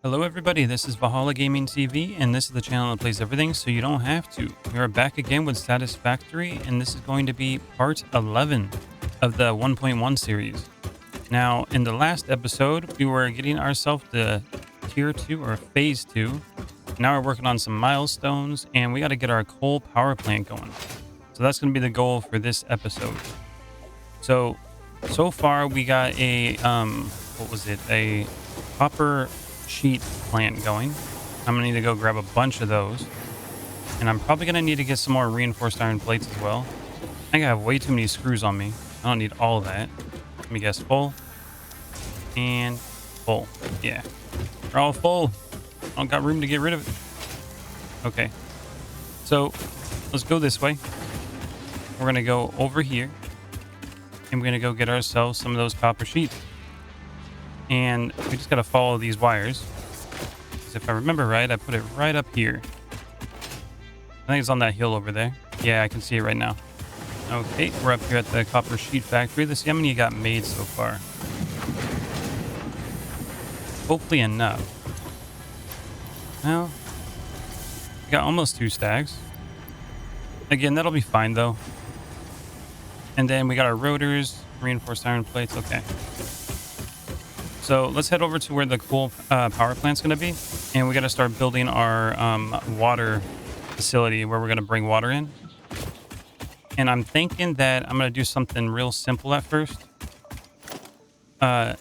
Hello everybody, this is Valhalla Gaming TV, and this is the channel that plays everything so you don't have to. We are back again with Satisfactory, and this is going to be part 11 of the 1.1 series. Now, in the last episode, we were getting ourselves to Tier 2 or Phase 2. Now we're working on some milestones, and we got to get our coal power plant going. So that's going to be the goal for this episode. So far we got a, a copper sheet plant going. I'm gonna need to go grab a bunch of those, and I'm probably gonna need to get some more reinforced iron plates as well. I think I have way too many screws on me. I don't need all of that. Let me guess, full and full. Yeah, they're all full. I don't got room to get rid of it. Okay, so let's go this way. We're gonna go over here, and we're gonna go get ourselves some of those copper sheets. And we just got to follow these wires. Because if I remember right, I put it right up here. I think it's on that hill over there. Yeah, I can see it right now. Okay, we're up here at the copper sheet factory. Let's see how many you got made so far. Hopefully enough. Well, we got almost 2 stacks. Again, that'll be fine though. And then we got our rotors, reinforced iron plates. Okay. So let's head over to where the coal power plant's going to be. And we got to start building our water facility where we're going to bring water in. And I'm thinking that I'm going to do something real simple at first. I'm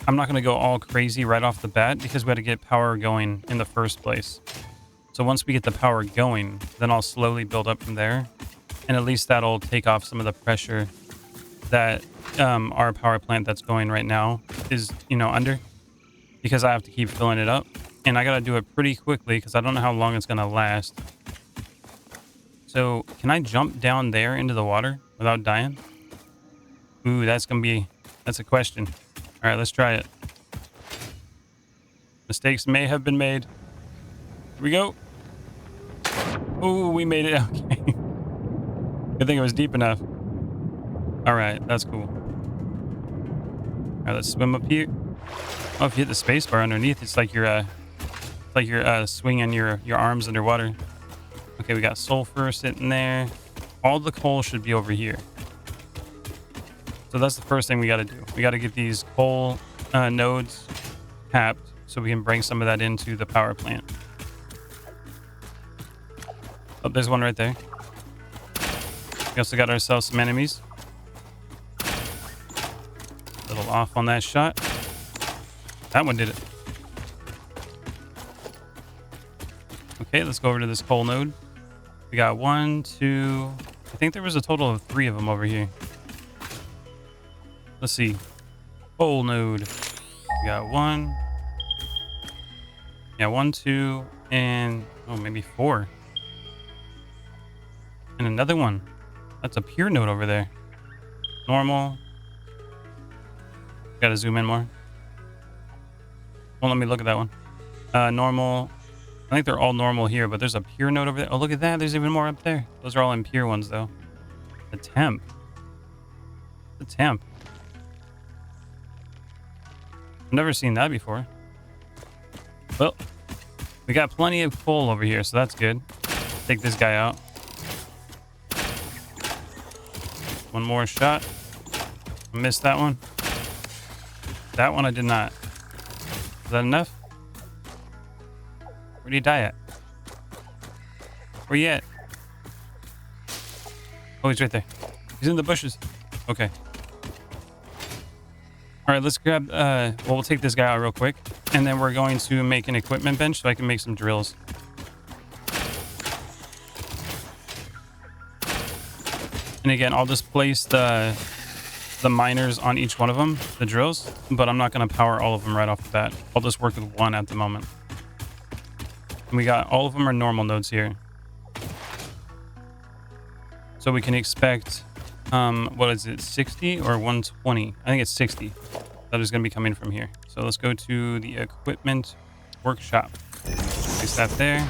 not going to go all crazy right off the bat because we had to get power going in the first place. So once we get the power going, then I'll slowly build up from there. And at least that'll take off some of the pressure that our power plant that's going right now is, under, because I have to keep filling it up, and I gotta do it pretty quickly because I don't know how long it's gonna last. So can I jump down there into the water without dying? Ooh, that's a question. All right, let's try it. Mistakes may have been made. Here we go. Ooh, we made it. Okay. Good thing it was deep enough. All right, that's cool. All right, let's swim up here. Oh, if you hit the space bar underneath, it's like you're swinging your arms underwater. Okay, we got sulfur sitting there. All the coal should be over here. So that's the first thing we got to do. We got to get these coal nodes tapped so we can bring some of that into the power plant. Oh, there's one right there. We also got ourselves some enemies. A little off on that shot. That one did it. Okay, let's go over to this coal node. We got 1, 2... I think there was a total of 3 of them over here. Let's see. Coal node. We got 1. Yeah, 1, 2, and... oh, maybe 4. And another one. That's a pure node over there. Normal. Gotta zoom in more. Won't let me look at that one. Normal. I think they're all normal here, but there's a pure node over there. Oh, look at that. There's even more up there. Those are all impure ones, though. The temp. The temp. I've never seen that before. Well, we got plenty of coal over here, so that's good. Take this guy out. One more shot. Missed that one. That one I did not. Is that enough? Where'd he die at? Where you at? Oh, he's right there. He's in the bushes. Okay. All right, let's grab... we'll take this guy out real quick. And then we're going to make an equipment bench so I can make some drills. And again, I'll just place the miners on each one of them, the drills, but I'm not going to power all of them right off the bat. I'll just work with one at the moment. And we got all of them are normal nodes here. So we can expect, what is it, 60 or 120? I think it's 60 that is going to be coming from here. So let's go to the equipment workshop. Place that there.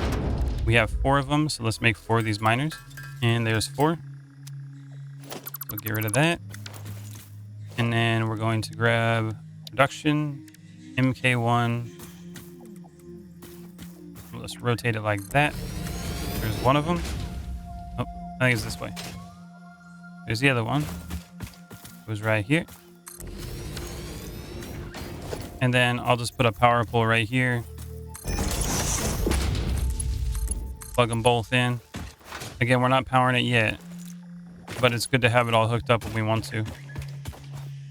We have 4 of them, so let's make 4 of these miners. And there's 4. We'll get rid of that. And then we're going to grab production, MK1, just rotate it like that. There's one of them. Oh, I think it's this way. There's the other one. It was right here. And then I'll just put a power pole right here. Plug them both in. Again, we're not powering it yet, but it's good to have it all hooked up when we want to.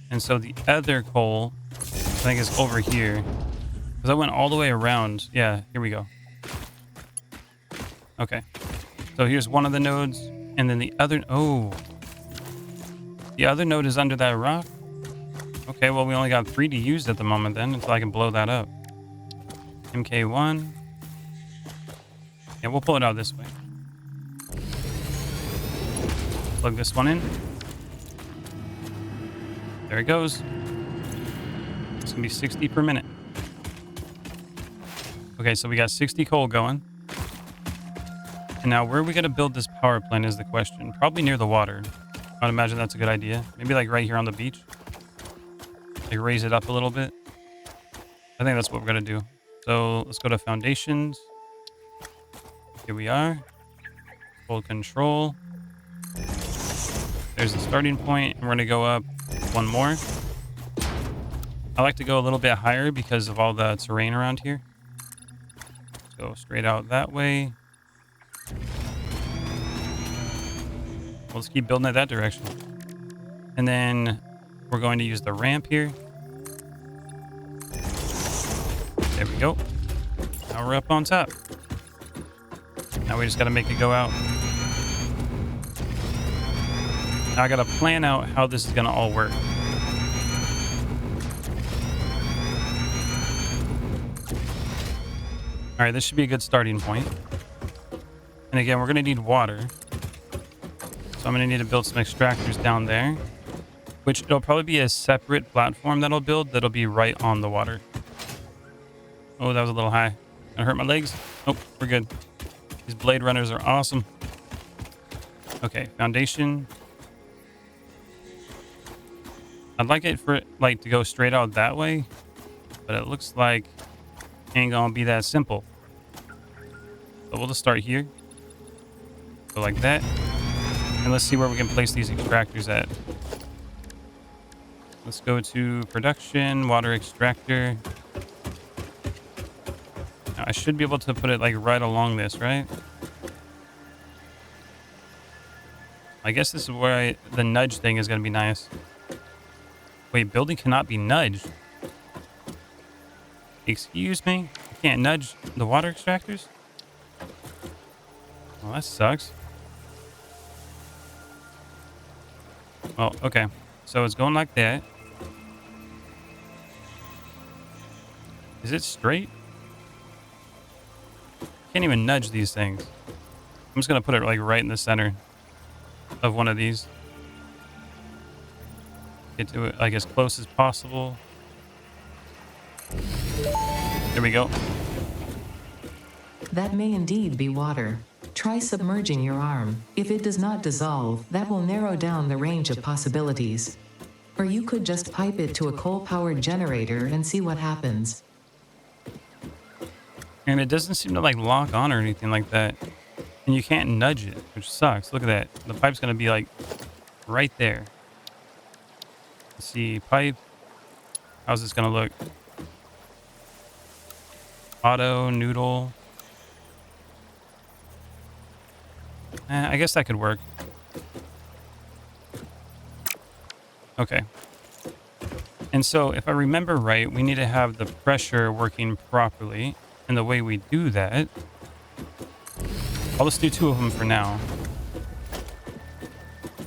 And so the other coal, I think, is over here. Because I went all the way around. Yeah, here we go. Okay. So here's one of the nodes. And then the other... Oh. The other node is under that rock? Okay, well, we only got 3 to use at the moment then, until I can blow that up. MK1. Yeah, we'll pull it out this way. Plug this one in. There it goes. It's gonna be 60 per minute. Okay, so we got 60 coal going. And now where are we gonna build this power plant is the question. Probably near the water. I'd imagine that's a good idea. Maybe like right here on the beach. Like raise it up a little bit. I think that's what we're gonna do. So let's go to foundations. Here we are. Hold control. There's the starting point, and we're gonna go up one more. I like to go a little bit higher because of all the terrain around here. Go straight out that way. Let's keep building it that direction. And then we're going to use the ramp here. There we go. Now we're up on top. Now we just got to make it go out. Now I got to plan out how this is going to all work. All right, this should be a good starting point. And again, we're going to need water. So I'm going to need to build some extractors down there, which it'll probably be a separate platform that I'll build that'll be right on the water. Oh, that was a little high. Gonna hurt my legs? Nope, we're good. These blade runners are awesome. Okay, foundation. I'd like it for it like to go straight out that way, but it looks like it ain't gonna be that simple. So we'll just start here. Go like that. And let's see where we can place these extractors at. Let's go to production, water extractor. Now, I should be able to put it like right along this, right? I guess this is where the nudge thing is going to be nice. Wait, building cannot be nudged. Excuse me? I can't nudge the water extractors? Well, that sucks. Well, okay. So it's going like that. Is it straight? Can't even nudge these things. I'm just going to put it like right in the center of one of these. Get to it like as close as possible. There we go. That may indeed be water. Try submerging your arm. If it does not dissolve, that will narrow down the range of possibilities. Or you could just pipe it to a coal-powered generator and see what happens. And it doesn't seem to like lock on or anything like that. And you can't nudge it, which sucks. Look at that. The pipe's going to be like right there. Let's see, pipe. How's this going to look? Auto, noodle. I guess that could work. Okay. And so if I remember right, we need to have the pressure working properly. And the way we do that, I'll just do 2 of them for now.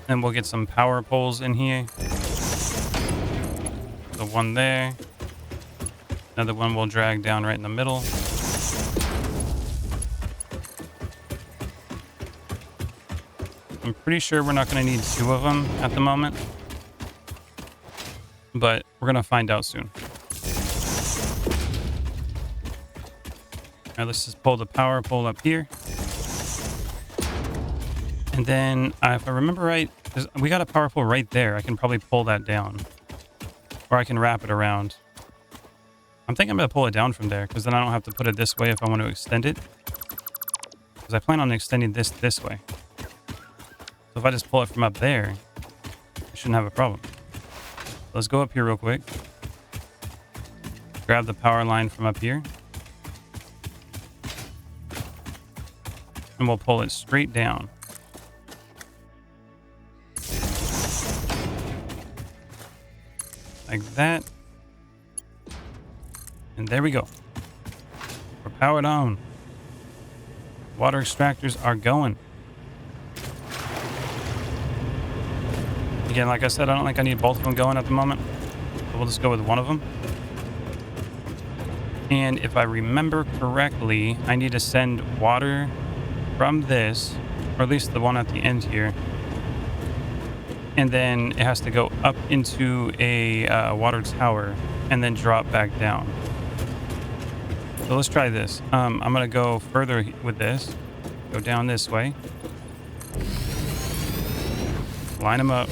Then we'll get some power poles in here. The one there. Another one we'll drag down right in the middle. I'm pretty sure we're not going to need 2 of them at the moment. But we're going to find out soon. All right, let's just pull the power pole up here. And then, if I remember right, we got a power pole right there. I can probably pull that down. Or I can wrap it around. I'm thinking I'm going to pull it down from there because then I don't have to put it this way if I want to extend it. Because I plan on extending this way. So if I just pull it from up there, I shouldn't have a problem. Let's go up here real quick. Grab the power line from up here. And we'll pull it straight down. Like that. And there we go. We're powered on. Water extractors are going. Again, like I said, I don't think I need both of them going at the moment. So we'll just go with one of them. And if I remember correctly, I need to send water from this, or at least the one at the end here. And then it has to go up into a water tower and then drop back down. So let's try this. I'm going to go further with this. Go down this way. Line them up.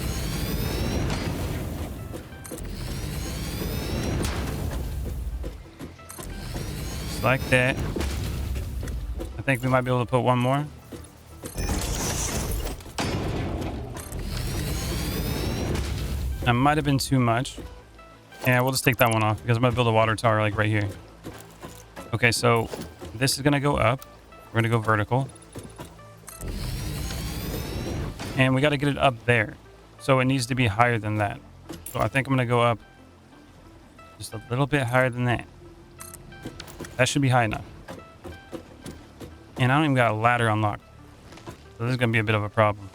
Just like that. I think we might be able to put one more. That might have been too much. Yeah, we'll just take that one off because I'm going to build a water tower like right here. Okay, so this is going to go up. We're going to go vertical. And we got to get it up there. So it needs to be higher than that. So I think I'm going to go up just a little bit higher than that. That should be high enough. And I don't even got a ladder unlocked. So this is going to be a bit of a problem.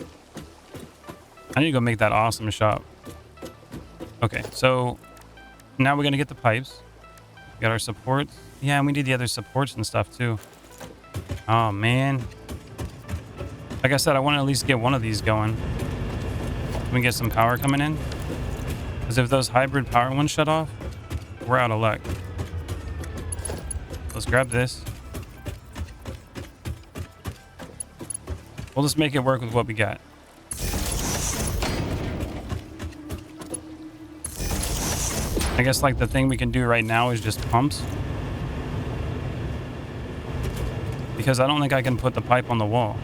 I need to go make that awesome shop. Okay, so now we're going to get the pipes. We got our supports. Yeah, and we need the other supports and stuff too. Oh, man. Like I said, I want to at least get one of these going. Can we get some power coming in? Because if those hybrid power ones shut off, we're out of luck. Let's grab this. We'll just make it work with what we got. I guess like the thing we can do right now is just pumps. Because I don't think I can put the pipe on the wall.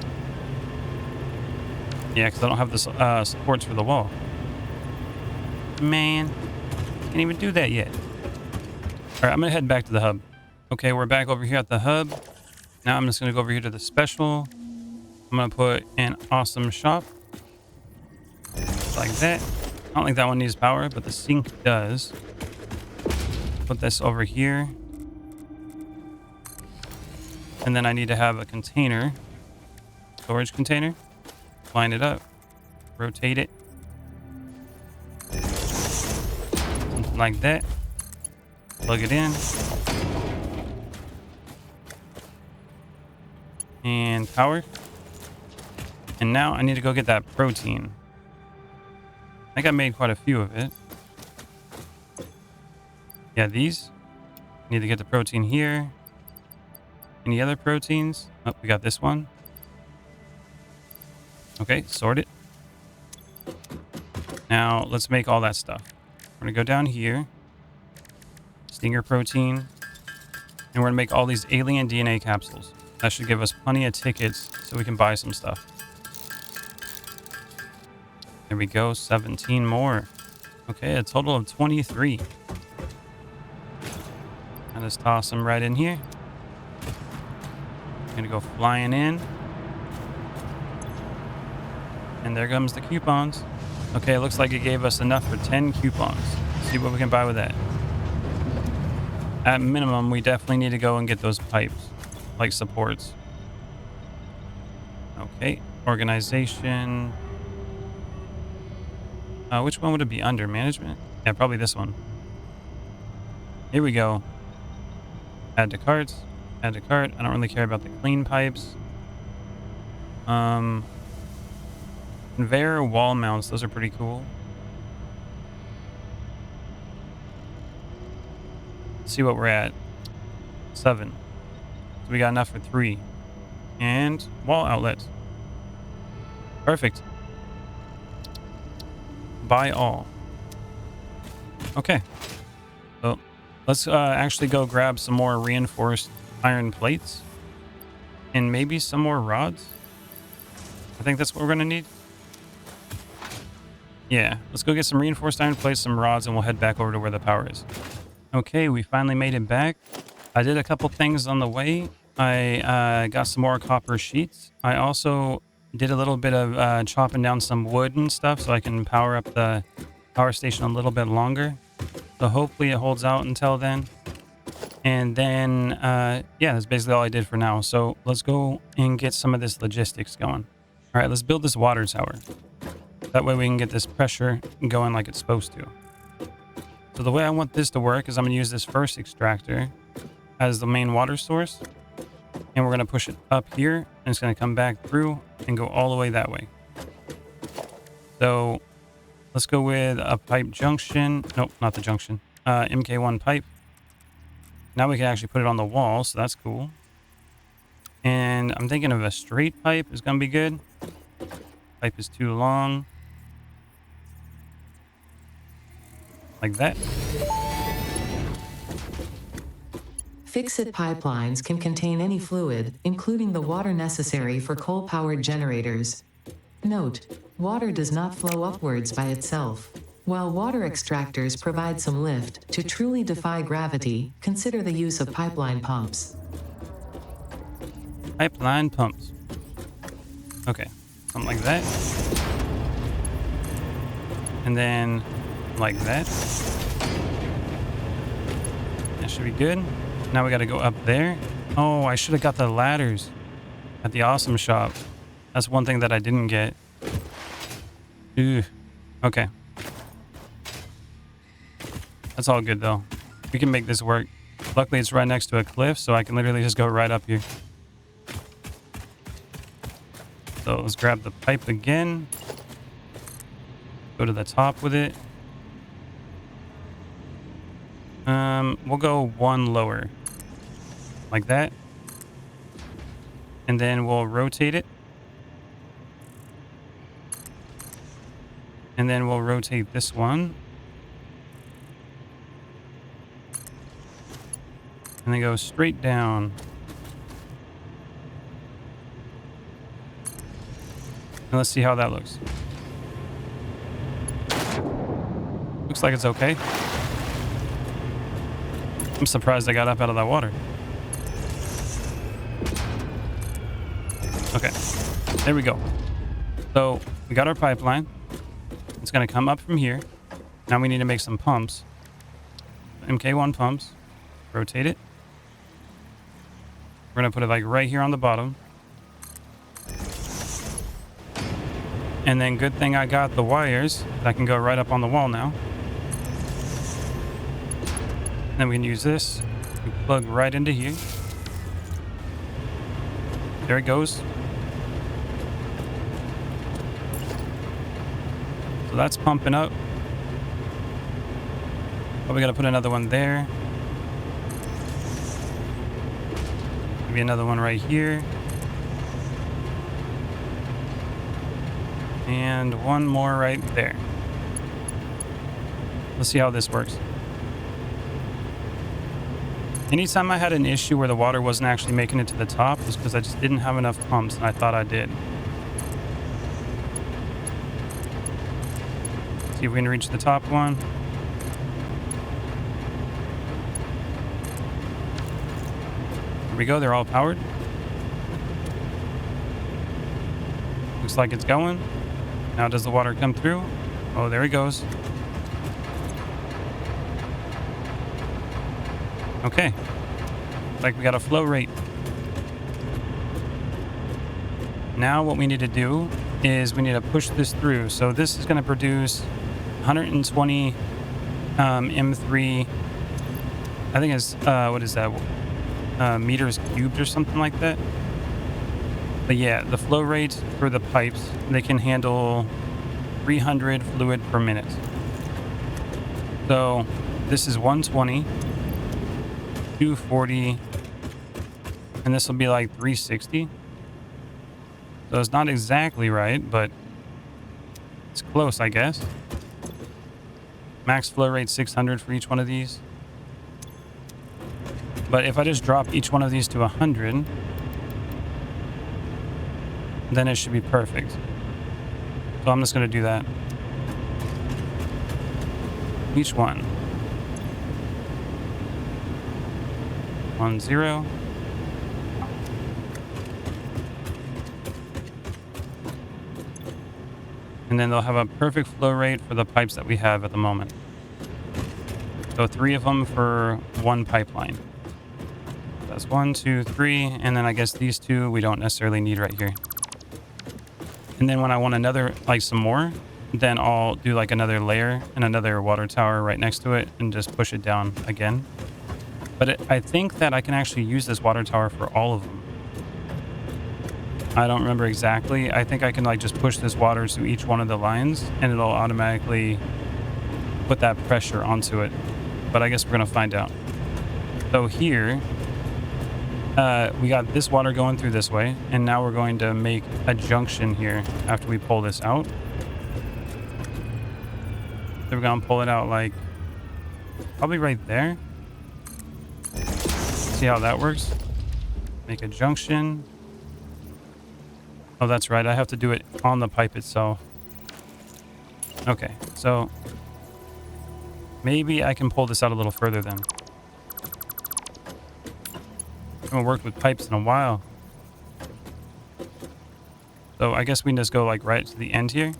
Yeah, because I don't have the supports for the wall. Man, can't even do that yet. All right, I'm going to head back to the hub. Okay, we're back over here at the hub. Now I'm just going to go over here to the special. I'm going to put an awesome shop. Just like that. I don't think that one needs power, but the sink does. Put this over here. And then I need to have a container. Storage container. Line it up. Rotate it. Something like that. Plug it in. And power. And now I need to go get that protein. I think I made quite a few of it. Yeah, these. Need to get the protein here. Any other proteins? Oh, we got this one. Okay, sort it. Now, let's make all that stuff. We're going to go down here. Stinger protein. And we're going to make all these alien DNA capsules. That should give us plenty of tickets so we can buy some stuff. There we go, 17 more. Okay, a total of 23. And just toss them right in here. Gonna go flying in. And there comes the coupons. Okay, it looks like it gave us enough for 10 coupons. Let's see what we can buy with that. At minimum, we definitely need to go and get those pipes, like supports. Okay, organization. Which one would it be under? Management? Yeah, probably this one. Here we go. Add to carts. Add to cart. I don't really care about the clean pipes. Conveyor wall mounts. Those are pretty cool. Let's see what we're at. 7. So we got enough for 3. And wall outlets. Perfect. Buy all. Okay. So Let's actually go grab some more reinforced iron plates and maybe some more rods. I think that's what we're going to need. Yeah, let's go get some reinforced iron plates, some rods, and we'll head back over to where the power is. Okay, we finally made it back. I did a couple things on the way. I got some more copper sheets. I also did a little bit of chopping down some wood and stuff so I can power up the power station a little bit longer. So hopefully it holds out until then. And then, yeah, that's basically all I did for now. So let's go and get some of this logistics going. All right, let's build this water tower. That way we can get this pressure going like it's supposed to. So the way I want this to work is I'm going to use this first extractor as the main water source. And we're going to push it up here. And it's going to come back through and go all the way that way. So let's go with a pipe junction. Nope, not the junction. MK1 pipe. Now we can actually put it on the wall, so that's cool. And I'm thinking of a straight pipe is going to be good. Pipe is too long. Like that. Fixit pipelines can contain any fluid, including the water necessary for coal-powered generators. Note, water does not flow upwards by itself. While water extractors provide some lift, to truly defy gravity, consider the use of pipeline pumps. Pipeline pumps. Okay, something like that. And then like that. That should be good. Now we got to go up there. Oh, I should have got the ladders at the awesome shop. That's one thing that I didn't get. Ooh. Okay. That's all good though. We can make this work. Luckily it's right next to a cliff, so I can literally just go right up here. So let's grab the pipe again. Go to the top with it. We'll go one lower. Like that. And then we'll rotate it. And then we'll rotate this one. And then go straight down. And let's see how that looks. Looks like it's okay. I'm surprised I got up out of that water. Okay, there we go. So we got our pipeline. It's going to come up from here. Now we need to make some pumps. MK1 pumps. Rotate it. We're going to put it like right here on the bottom. And then good thing I got the wires that can go right up on the wall now. Then we can use this. We plug right into here. There it goes. So that's pumping up. But we got to put another one there. Maybe another one right here. And one more right there. Let's see how this works. Anytime I had an issue where the water wasn't actually making it to the top was because I just didn't have enough pumps, and I thought I did. See if we can reach the top one. There we go, they're all powered. Looks like it's going. Now does the water come through? Oh, there he goes. Okay. Like we got a flow rate. Now what we need to do is we need to push this through. So this is going to produce 120 M3. I think it's, what is that? Meters cubed or something like that. But yeah, the flow rate for the pipes, they can handle 300 fluid per minute. So this is 120, 240, and this will be like 360. So it's not exactly right, but it's close, I guess. Max flow rate 600 for each one of these. But if I just drop each one of these to 100, then it should be perfect. So I'm just going to do that. Each one. 1, 0. And then they'll have a perfect flow rate for the pipes that we have at the moment. So 3 of them for one pipeline. That's 1, 2, 3. And then I guess these 2 we don't necessarily need right here. And then when I want another, like some more, then I'll do like another layer and another water tower right next to it and just push it down again. But I think that I can actually use this water tower for all of them. I don't remember exactly. I think I can like just push this water to each one of the lines and it'll automatically put that pressure onto it. But I guess we're going to find out. So here, we got this water going through this way. And now we're going to make a junction here after we pull this out. So we're going to pull it out like probably right there. See how that works? Make a junction. Oh, that's right. I have to do it on the pipe itself. Okay, so maybe I can pull this out a little further then. I haven't worked with pipes in a while. So I guess we can just go like right to the end here.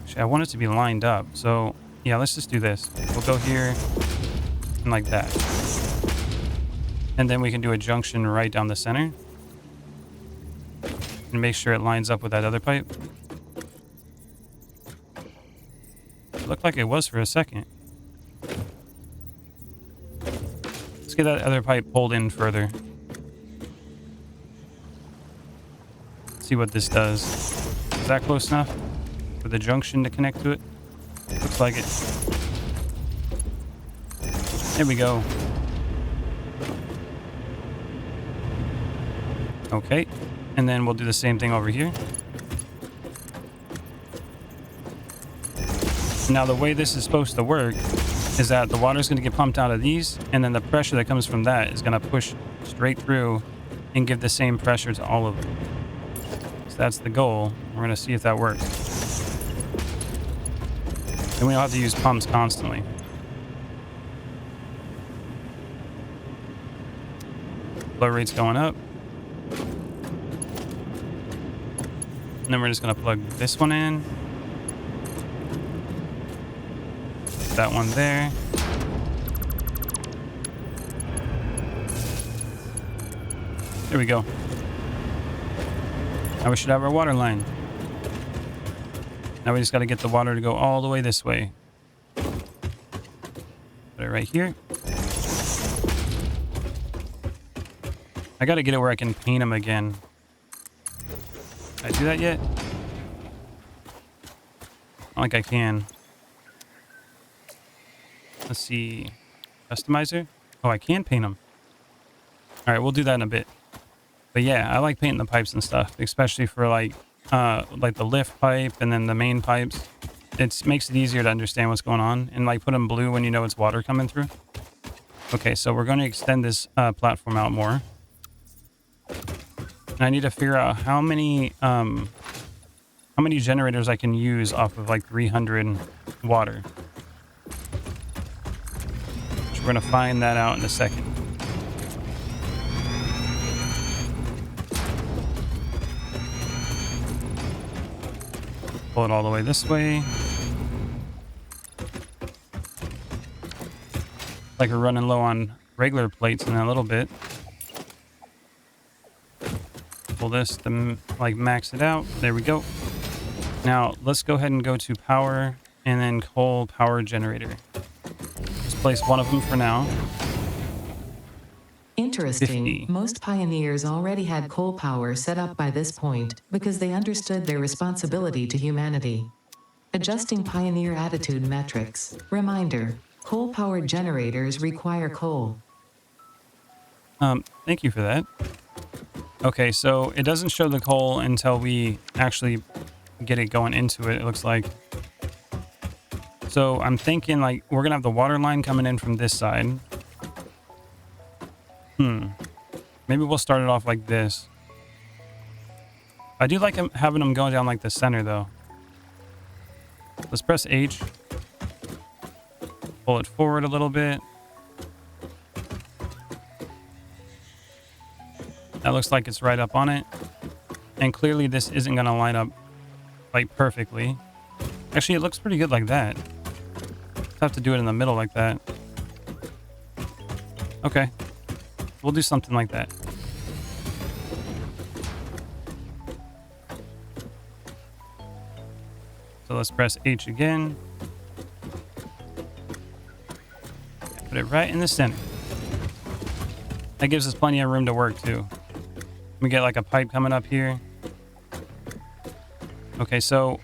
Actually, I want it to be lined up. So yeah, let's just do this. We'll go here and like that. And then we can do a junction right down the center. And make sure it lines up with that other pipe. It looked like it was for a second. Let's get that other pipe pulled in further. See what this does. Is that close enough for the junction to connect to it? Looks like it. There we go. Okay. And then we'll do the same thing over here. Now the way this is supposed to work is that the water is going to get pumped out of these, and then the pressure that comes from that is going to push straight through and give the same pressure to all of them. So that's the goal. We're going to see if that works. And we don't have to use pumps constantly. Flow rate's going up. And then we're just going to plug this one in. That one there. There we go. Now we should have our water line. Now we just got to get the water to go all the way this way. Put it right here. I got to get it where I can paint them again. Did I do that yet? Not like I can. Let's see. Customizer? Oh, I can paint them. Alright, we'll do that in a bit. But yeah, I like painting the pipes and stuff. Especially for like the lift pipe and then the main pipes. It makes it easier to understand what's going on. And like put them blue when you know it's water coming through. Okay, so we're going to extend this platform out more. And I need to figure out how many generators I can use off of like 300 water. So we're going to find that out in a second. Pull it all the way this way. Like we're running low on regular plates in a little bit. Pull this to like max it out. There we go. Now let's go ahead and go to power and then coal power generator. Just place one of them for now. Interesting. 50. Most pioneers already had coal power set up by this point because they understood their responsibility to humanity. Adjusting pioneer attitude metrics. Reminder: coal-powered generators require coal. Thank you for that. Okay, so it doesn't show the coal until we actually get it going into it, it looks like. So I'm thinking like we're gonna have the water line coming in from this side. Maybe we'll start it off like this. I do like having them going down like the center though. Let's press H. Pull it forward a little bit. That looks like it's right up on it. And clearly this isn't going to line up like perfectly. Actually, it looks pretty good like that. Just have to do it in the middle like that. Okay. We'll do something like that. So let's press H again. Put it right in the center. That gives us plenty of room to work too. We get like a pipe coming up here. Okay, so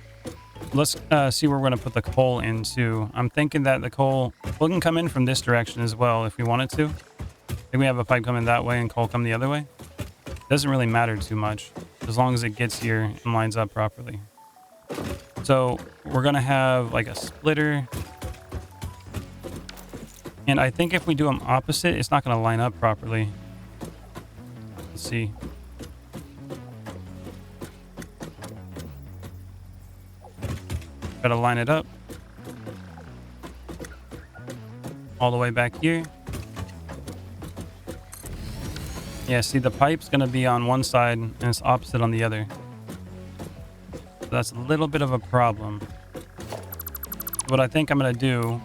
let's see where we're going to put the coal into. I'm thinking that the coal can come in from this direction as well if we wanted to. If we have a pipe coming that way and coal come the other way. Doesn't really matter too much as long as it gets here and lines up properly. So we're going to have like a splitter. And I think if we do them opposite, it's not going to line up properly. Let's see. Got to line it up all the way back here. Yeah, see, the pipe's going to be on one side and it's opposite on the other. So that's a little bit of a problem. What I think I'm going to do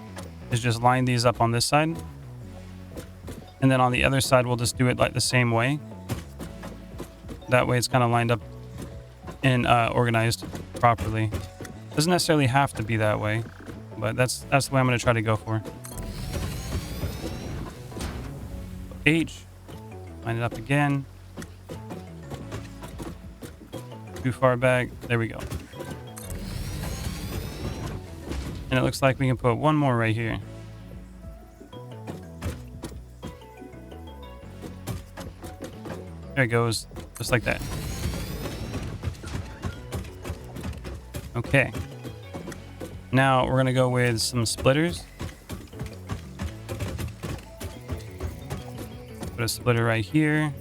is just line these up on this side. And then on the other side, we'll just do it like the same way. That way it's kind of lined up and organized properly. Doesn't necessarily have to be that way, but that's the way I'm going to try to go for. H. Line it up again. Too far back. There we go. And it looks like we can put one more right here. There it goes. Just like that. Okay. Now we're going to go with some splitters. Put a splitter right here.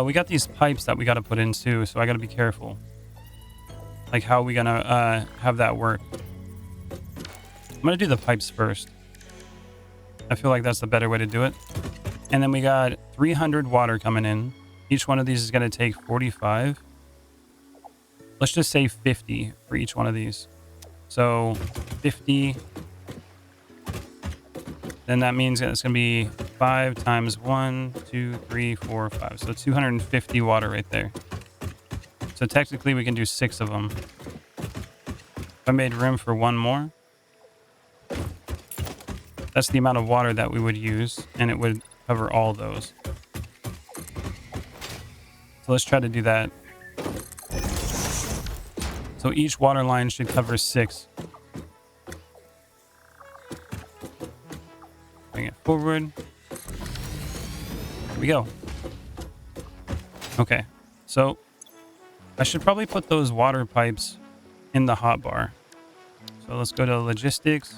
We got these pipes that we got to put in too, so I got to be careful. Like how are we going to have that work? I'm going to do the pipes first. I feel like that's the better way to do it. And then we got 300 water coming in. Each one of these is going to take 45. Let's just say 50 for each one of these. So 50. Then that means that it's going to be 5 times 1, 2, 3, 4, 5. So 250 water right there. So technically we can do 6 of them. If I made room for one more, that's the amount of water that we would use, and it would cover all those. So let's try to do that. So each water line should cover 6. Bring it forward. Here we go. Okay, so I should probably put those water pipes in the hotbar. So let's go to logistics.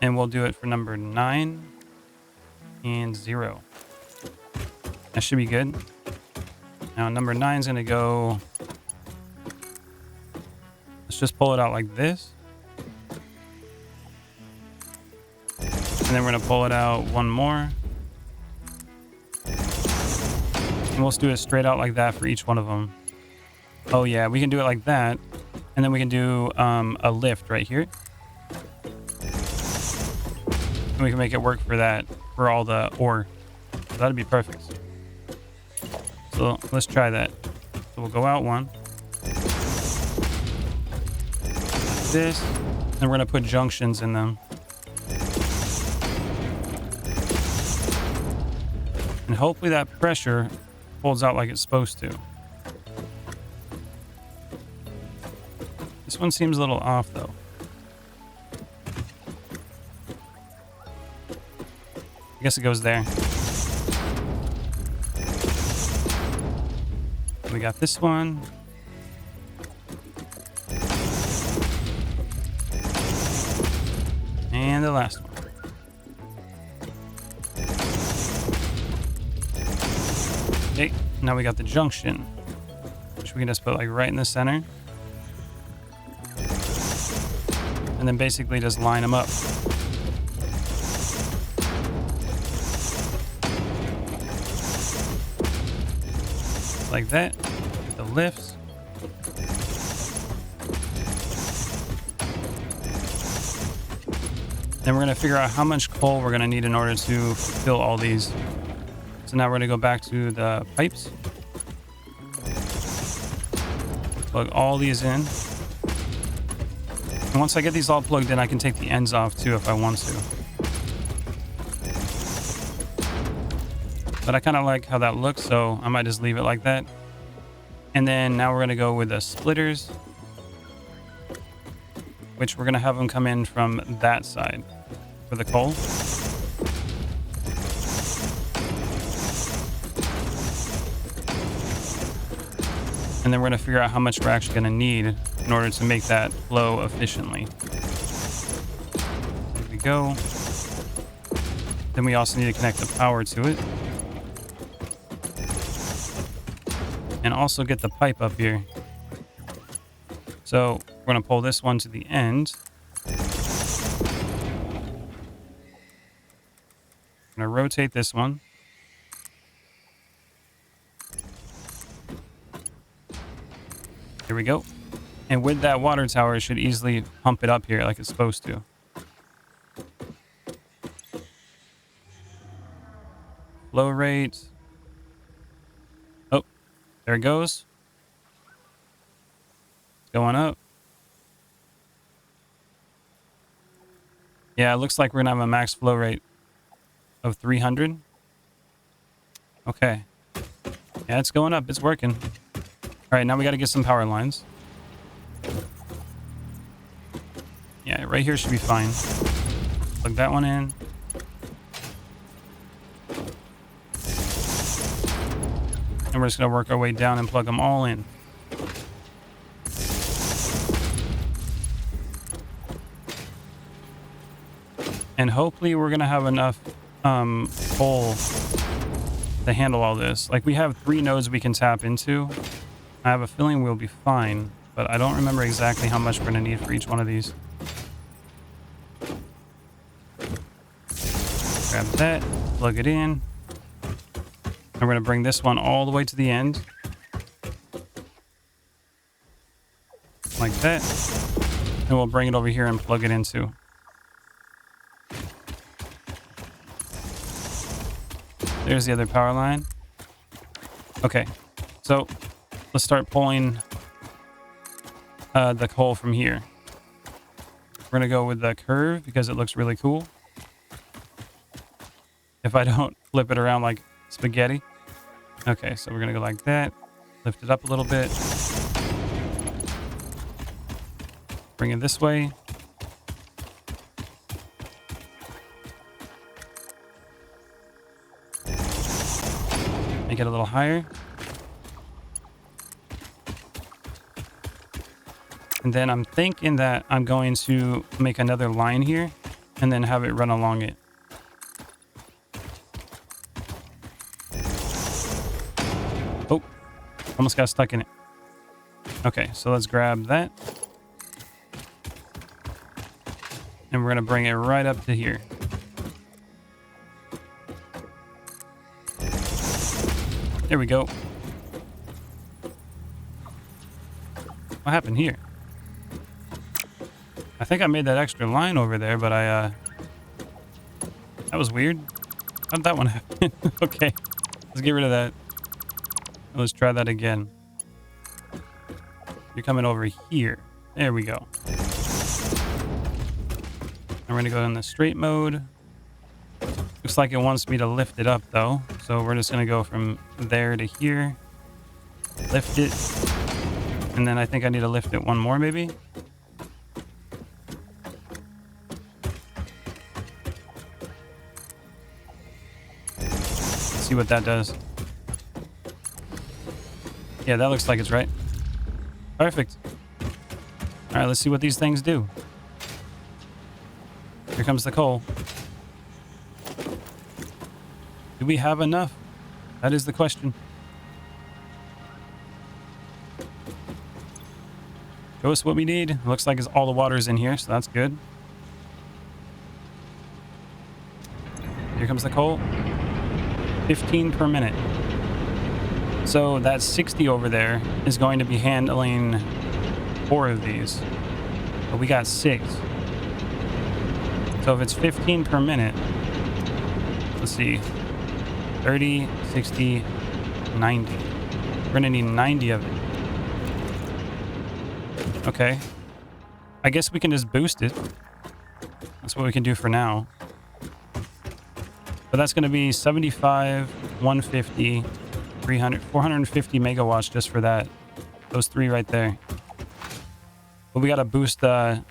And we'll do it for number 9 and 0. That should be good. Now number 9 is going to go... Let's just pull it out like this. And then we're going to pull it out one more. And we'll just do it straight out like that for each one of them. Oh yeah, we can do it like that. And then we can do a lift right here. And we can make it work for that, for all the ore. So that'd be perfect. So let's try that. So we'll go out one. This. And we're going to put junctions in them. And hopefully that pressure holds out like it's supposed to. This one seems a little off though. I guess it goes there. We got this one. And the last one. Okay, now we got the junction, which we can just put like right in the center. And then basically just line them up. Like that. The lifts. Then we're going to figure out how much coal we're going to need in order to fill all these. So now we're going to go back to the pipes. Plug all these in. And once I get these all plugged in, I can take the ends off too if I want to. But I kind of like how that looks, so I might just leave it like that. And then now we're going to go with the splitters, which we're going to have them come in from that side for the coal. And then we're going to figure out how much we're actually going to need in order to make that flow efficiently. There we go. Then we also need to connect the power to it. And also get the pipe up here. So we're going to pull this one to the end. I'm going to rotate this one. Here we go. And with that water tower, it should easily pump it up here like it's supposed to. Flow rate. Oh, there it goes. It's going up. Yeah, it looks like we're going to have a max flow rate of 300. Okay. Yeah, it's going up. It's working. All right, now we got to get some power lines. Yeah, right here should be fine. Plug that one in. And we're just going to work our way down and plug them all in. And hopefully we're going to have enough coal to handle all this. Like, we have 3 nodes we can tap into. I have a feeling we'll be fine, but I don't remember exactly how much we're going to need for each one of these. Grab that, plug it in. And we're going to bring this one all the way to the end. Like that. And we'll bring it over here and plug it into. There's the other power line. Okay, so let's start pulling the coal from here. We're going to go with the curve because it looks really cool. If I don't flip it around like spaghetti. Okay, so we're going to go like that. Lift it up a little bit. Bring it this way. Make it a little higher. And then I'm thinking that I'm going to make another line here and then have it run along it. Oh, almost got stuck in it. Okay, so let's grab that. And we're going to bring it right up to here. There we go. What happened here? I think I made that extra line over there, but that was weird. How did that one happen? Okay, let's get rid of that. Let's try that again. You're coming over here. There we go. I'm going to go in the straight mode. Looks like it wants me to lift it up though. So we're just going to go from there to here. Lift it. And then I think I need to lift it one more maybe. Let's see what that does. Yeah, that looks like it's right. Perfect. All right, let's see what these things do. Here comes the coal. Do we have enough? That is the question. Show us what we need. Looks like it's all the water's in here, so that's good. Here comes the coal. 15 per minute. So that 60 over there is going to be handling 4 of these. But we got 6. So if it's 15 per minute, let's see. 30, 60, 90. We're going to need 90 of it. Okay. I guess we can just boost it. That's what we can do for now. But that's going to be 75, 150, 300, 450 megawatts just for that. Those 3 right there. But we got to boost the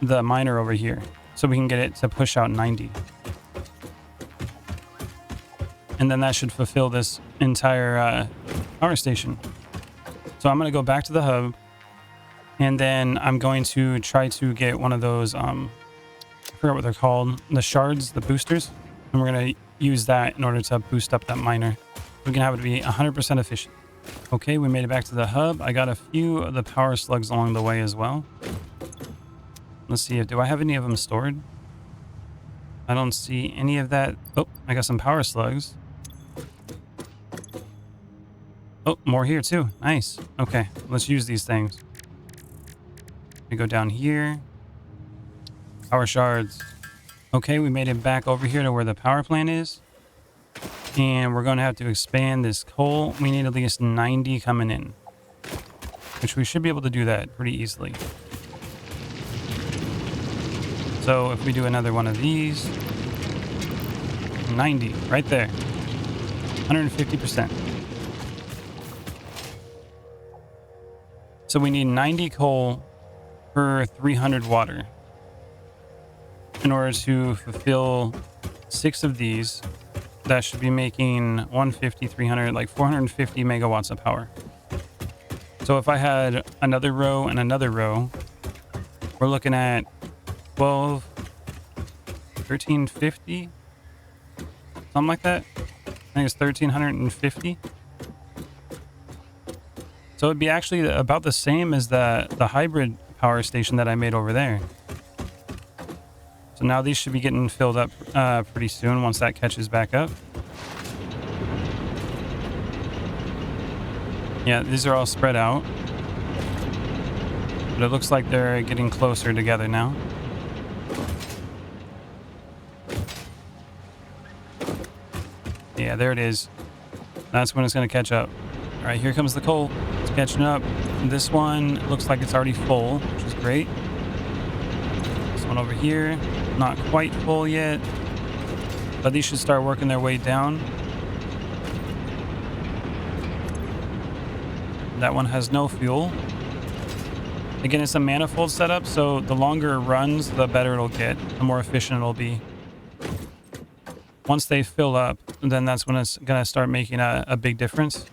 miner over here so we can get it to push out 90. And then that should fulfill this entire power station. So I'm going to go back to the hub. And then I'm going to try to get one of those, I forgot what they're called, the shards, the boosters. And we're going to use that in order to boost up that miner. We can have it be 100% efficient. Okay, we made it back to the hub. I got a few of the power slugs along the way as well. Let's see, do I have any of them stored? I don't see any of that. Oh, I got some power slugs. Oh, more here too. Nice. Okay, let's use these things. We go down here. Power shards. Okay, we made it back over here to where the power plant is. And we're going to have to expand this coal. We need at least 90 coming in. Which we should be able to do that pretty easily. So if we do another one of these. 90, right there. 150%. So we need 90 coal per 300 water in order to fulfill 6 of these. That should be making 150, 300, like 450 megawatts of power. So if I had another row and another row, we're looking at 12, 1350, something like that. I think it's 1350. So it'd be actually about the same as the hybrid power station that I made over there. So now these should be getting filled up pretty soon once that catches back up. Yeah, these are all spread out. But it looks like they're getting closer together now. Yeah, there it is. That's when it's going to catch up. All right, here comes the coal. It's catching up. This one looks like it's already full, which is great. This one over here, not quite full yet. But these should start working their way down. That one has no fuel. Again, it's a manifold setup, so the longer it runs, the better it'll get, the more efficient it'll be. Once they fill up, then that's when it's going to start making a big difference.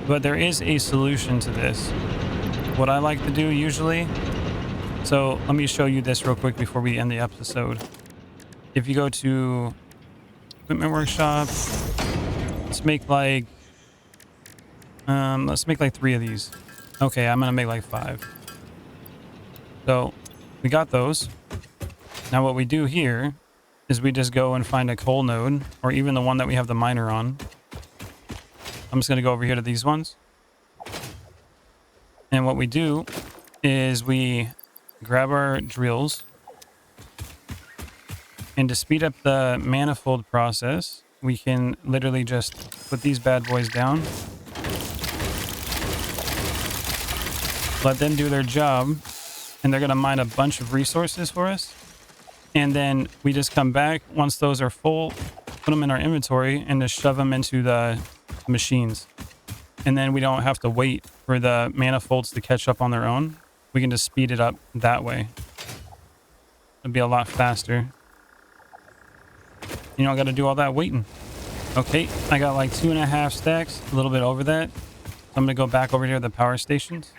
But there is a solution to this. What I like to do usually, so let me show you this real quick before we end the episode. If you go to Equipment Workshop, let's make like 3 of these. Okay, I'm gonna make like 5. So we got those. Now what we do here is we just go and find a coal node, or even the one that we have the miner on. I'm just gonna go over here to these ones. And what we do is we grab our drills, and to speed up the manifold process, we can literally just put these bad boys down. Let them do their job, and they're going to mine a bunch of resources for us. And then we just come back once those are full, put them in our inventory, and just shove them into the machines. And then we don't have to wait for the manifolds to catch up on their own. We can just speed it up that way. It'll be a lot faster. You don't got to do all that waiting. Okay, I got like 2.5 stacks, a little bit over that. So I'm going to go back over here to the power stations.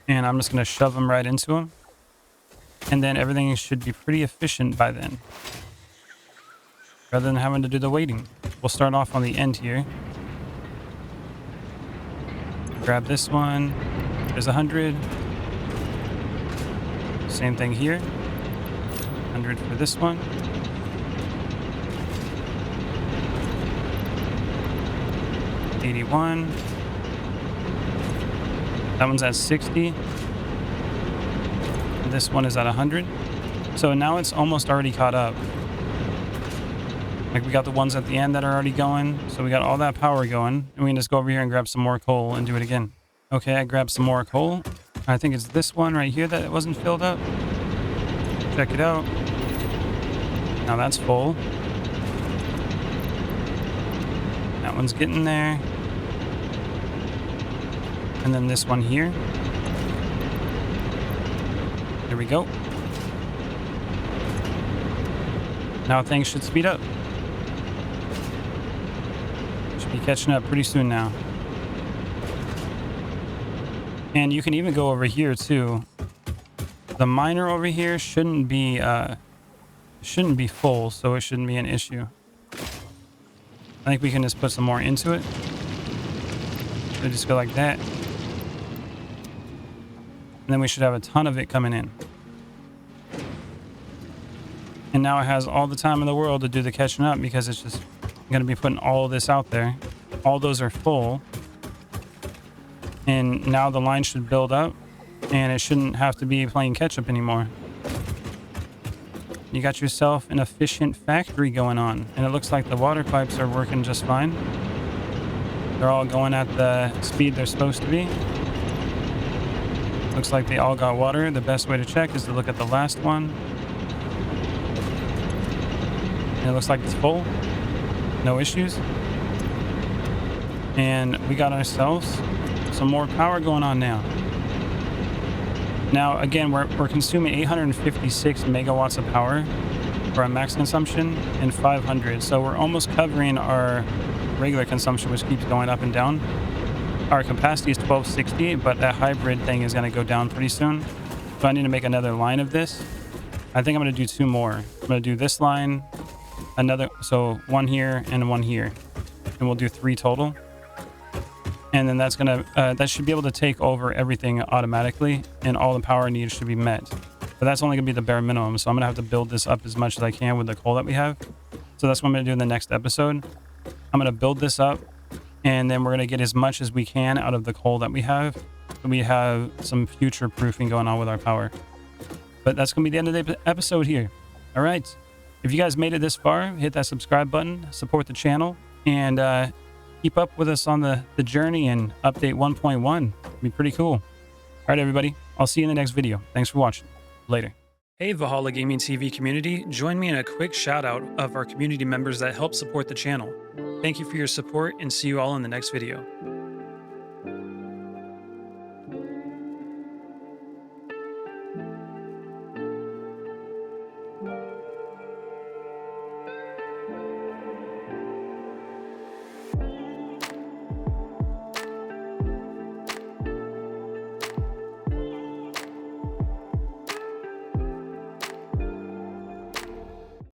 And I'm just going to shove them right into them. And then everything should be pretty efficient by then. Rather than having to do the waiting. We'll start off on the end here. Grab this one. There's 100. Same thing here. 100 for this one. 81. That one's at 60. And this one is at 100. So now it's almost already caught up. Like we got the ones at the end that are already going. So we got all that power going. And we can just go over here and grab some more coal and do it again. Okay, I grabbed some more coal. I think it's this one right here that it wasn't filled up. Check it out. Now that's full. That one's getting there. And then this one here. There we go. Now things should speed up. Should be catching up pretty soon now. And you can even go over here too. The miner over here shouldn't be full, so it shouldn't be an issue. I think we can just put some more into it. So just go like that. And then we should have a ton of it coming in. And now it has all the time in the world to do the catching up because it's just going to be putting all of this out there. All those are full. And now the line should build up and it shouldn't have to be playing catch up anymore. You got yourself an efficient factory going on. And it looks like the water pipes are working just fine. They're all going at the speed they're supposed to be. Looks like they all got water. The best way to check is to look at the last one. And it looks like it's full. No issues. And we got ourselves some more power going on now. Now, again, we're consuming 856 megawatts of power for our max consumption and 500. So we're almost covering our regular consumption, which keeps going up and down. Our capacity is 1260, but that hybrid thing is going to go down pretty soon. So I need to make another line of this. I think I'm going to do two more. I'm going to do this line, another, so one here and one here. And we'll do 3 total. And then that's going to, that should be able to take over everything automatically and all the power needs should be met. But that's only going to be the bare minimum. So I'm going to have to build this up as much as I can with the coal that we have. So that's what I'm going to do in the next episode. I'm going to build this up. And then we're going to get as much as we can out of the coal that we have. So we have some future proofing going on with our power. But that's going to be the end of the episode here. All right. If you guys made it this far, hit that subscribe button, support the channel, and keep up with us on the journey and update 1.1. It'll be pretty cool. All right, everybody. I'll see you in the next video. Thanks for watching. Later. Hey, Valhalla Gaming TV community. Join me in a quick shout out of our community members that help support the channel. Thank you for your support and see you all in the next video.